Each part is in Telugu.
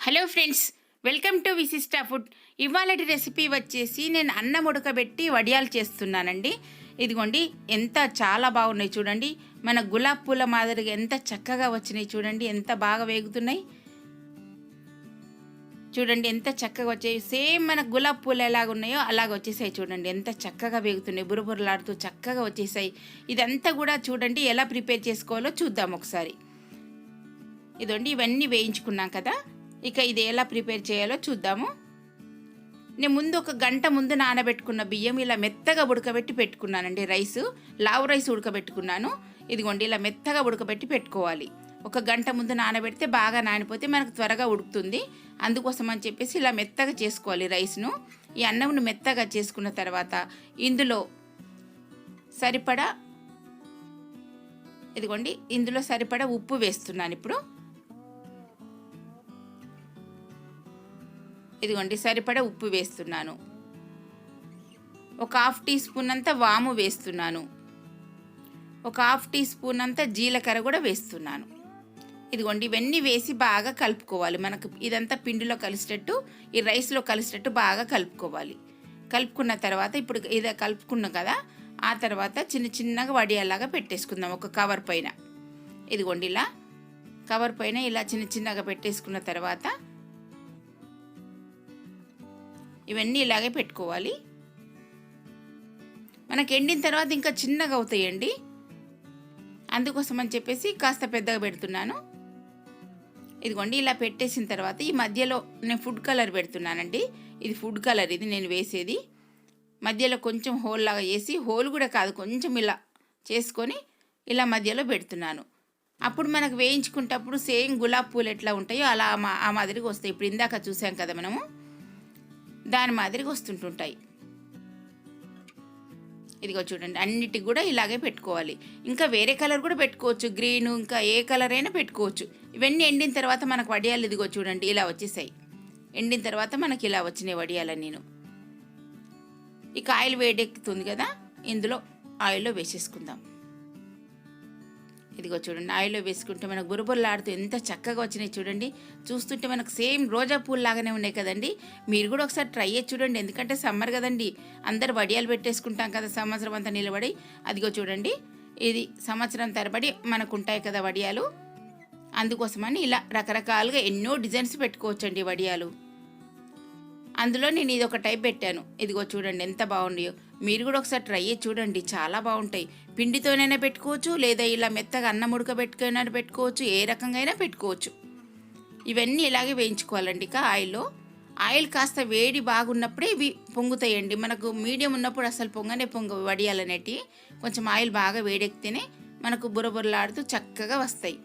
హలో ఫ్రెండ్స్, వెల్కమ్ టు విశిష్ట ఫుడ్. ఇవాళటి రెసిపీ వచ్చేసి నేను అన్నం ఉడకబెట్టి వడియాలు చేస్తున్నానండి. ఇదిగోండి, చాలా బాగున్నాయి చూడండి. మన గులాబ్ పూల మాదిరిగా ఎంత చక్కగా వచ్చినాయి చూడండి, ఎంత బాగా వేగుతున్నాయి చూడండి, ఎంత చక్కగా వచ్చాయి. సేమ్ మన గులాబ్ పూలు ఎలాగ ఉన్నాయో అలాగ వచ్చేసాయి చూడండి, ఎంత చక్కగా వేగుతున్నాయి, బురబురలాడుతూ చక్కగా వచ్చేసాయి. ఇదంతా కూడా చూడండి ఎలా ప్రిపేర్ చేసుకోవాలో చూద్దాం ఒకసారి. ఇదండి, ఇవన్నీ వేయించుకున్నాం కదా, ఇక ఇది ఎలా ప్రిపేర్ చేయాలో చూద్దాము. నేను ముందు ఒక గంట ముందు నానబెట్టుకున్న బియ్యం ఇలా మెత్తగా ఉడకబెట్టి పెట్టుకున్నానండి. లావు రైస్ ఉడకబెట్టుకున్నాను. ఇదిగోండి, ఇలా మెత్తగా ఉడకబెట్టి పెట్టుకోవాలి. ఒక గంట ముందు నానబెడితే బాగా నానిపోతే మనకు త్వరగా ఉడుకుతుంది. అందుకోసం అని చెప్పేసి ఇలా మెత్తగా చేసుకోవాలి రైస్ను. ఈ అన్నంను మెత్తగా చేసుకున్న తర్వాత ఇందులో సరిపడా ఉప్పు వేస్తున్నాను. ఇప్పుడు ఇదిగోండి, సరిపడా ఉప్పు వేస్తున్నాను. ఒక 1/2 టీ స్పూన్ అంతా వాము వేస్తున్నాను. ఒక 1/2 టీ స్పూన్ అంతా జీలకర్ర కూడా వేస్తున్నాను. ఇదిగోండి, ఇవన్నీ వేసి బాగా కలుపుకోవాలి. మనకు ఇదంతా పిండిలో కలిసేటట్టు, ఈ రైస్లో కలిసేటట్టు బాగా కలుపుకోవాలి. కలుపుకున్న తర్వాత ఇప్పుడు ఇది కలుపుకున్నాం కదా, ఆ తర్వాత చిన్న చిన్నగా వడియాలాగా పెట్టేసుకుందాం ఒక కవర్ పైన. ఇదిగోండి, ఇలా కవర్ పైన ఇలా చిన్న చిన్నగా పెట్టేసుకున్న తర్వాత ఇవన్నీ ఇలాగే పెట్టుకోవాలి. మనకు ఎండిన తర్వాత ఇంకా చిన్నగా అవుతాయండి, అందుకోసం అని చెప్పేసి కాస్త పెద్దగా పెడుతున్నాను. ఇదిగోండి, ఇలా పెట్టేసిన తర్వాత ఈ మధ్యలో నేను ఫుడ్ కలర్ పెడుతున్నానండి. ఇది ఫుడ్ కలర్, ఇది నేను వేసేది. మధ్యలో కొంచెం హోల్ లాగా చేసి, హోల్ కూడా కాదు, కొంచెం ఇలా చేసుకొని ఇలా మధ్యలో పెడుతున్నాను. అప్పుడు మనకు వేయించుకుంటప్పుడు సేమ్ గులాబ్ పూలు ఎట్లా ఉంటాయో అలా ఆ మాదిరిగా వస్తాయి. ఇప్పుడు ఇందాక చూసాం కదా మనము, దాని మాదిరిగా వస్తుంటుంటాయి. ఇదిగో చూడండి, అన్నిటికి కూడా ఇలాగే పెట్టుకోవాలి. ఇంకా వేరే కలర్ కూడా పెట్టుకోవచ్చు, గ్రీన్, ఇంకా ఏ కలర్ అయినా పెట్టుకోవచ్చు. ఇవన్నీ ఎండిన తర్వాత మనకు వడియాలు ఇదిగో చూడండి ఇలా వచ్చేసాయి. ఎండిన తర్వాత మనకి ఇలా వచ్చినాయి వడియాలని. నేను ఇక ఆయిల్ వేడెక్కుతుంది కదా, ఇందులో ఆయిల్లో వేసేసుకుందాం. ఇదిగో చూడండి, ఆయిల్లో వేసుకుంటే మనకు బురబురలాడుతూ ఎంత చక్కగా వచ్చినాయి చూడండి. చూస్తుంటే మనకు సేమ్ రోజా పూలు లాగానే ఉన్నాయి కదండి. మీరు కూడా ఒకసారి ట్రై చేసి చూడండి, ఎందుకంటే సమ్మర్ కదండి, అందరు వడియాలు పెట్టేసుకుంటాం కదా సంవత్సరం అంతా నిలబడి. అదిగో చూడండి, ఇది సంవత్సరం తరబడి మనకు ఉంటాయి కదా వడియాలు, అందుకోసమని ఇలా రకరకాలుగా ఎన్నో డిజైన్స్ పెట్టుకోవచ్చండి వడియాలు. అందులో నేను ఇది ఒక టైప్ పెట్టాను. ఇదిగో చూడండి ఎంత బాగున్నాయో. మీరు కూడా ఒకసారి ట్రై చేసి చూడండి, చాలా బాగుంటాయి. పిండితోనైనా పెట్టుకోవచ్చు, లేదా ఇలా మెత్తగా అన్నం ఉడకబెట్టుకైనా పెట్టుకోవచ్చు, ఏ రకంగా అయినా పెట్టుకోవచ్చు. ఇవన్నీ ఇలాగే వేయించుకోవాలండి. ఇక ఆయిల్ కాస్త వేడి బాగున్నప్పుడే ఇవి పొంగుతాయండి. మనకు మీడియం ఉన్నప్పుడు అసలు పొంగవు వడియాలనేటివి. కొంచెం ఆయిల్ బాగా వేడెక్కితేనే మనకు బురబురలాడుతూ చక్కగా వస్తాయి.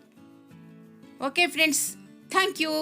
Okay friends, thank you.